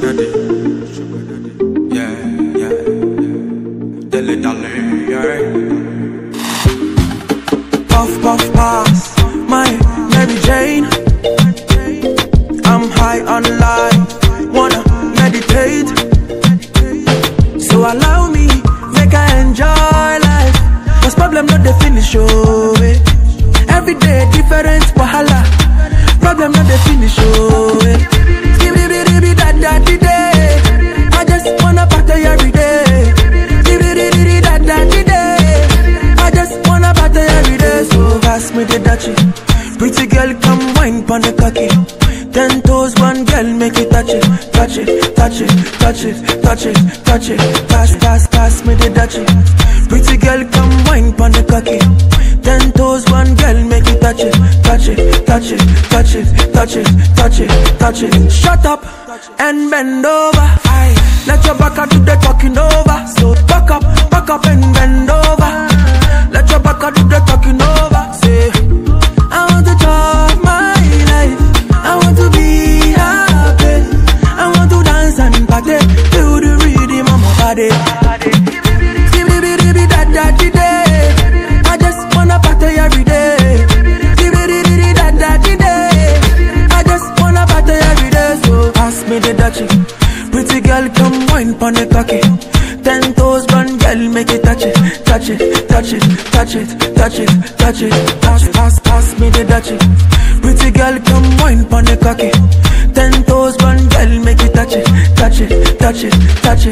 daddy. Yeah, yeah, dilly dally, yeah. Puff, puff, pass, my Mary Jane. I'm high on life, wanna meditate. So allow me, make I enjoy life. Cause problem not the finish, oh, eh. Every day different wahala. Problem not the finish, oh, eh. I just wanna party every day. I just wanna party every day. So pass me the Dutchie. Pretty girl, come wine pon the cocky. 10 toes, one girl, make it touch it, touch it, touch it, touch it, touch it, touch it. Pass, pass, pass me the Dutchie. Pretty girl, come wine pon the cocky. 10 toes, one girl, make it touch it, touch it, touch it, touch it, touch it, touch it, touch it. Shut up and bend over. Aye. Let your back do the talking over. So back up and bend over. Let your back do the talking over. Say, I want to chop my life. I want to be happy. I want to dance and party to the rhythm of my body. I just wanna party every day. I just wanna party every day. So pass me the Dutchie. Pretty girl, come wine pon the cocky. 10 toes, one girl, make it touch it, touch it, touch it, touch it, touch it, touch it. Pass, pass, pass me the Dutchie. Pretty girl, come wine pon the cocky. 10 toes, one girl, make it touch it, touch it, touch it, touch it.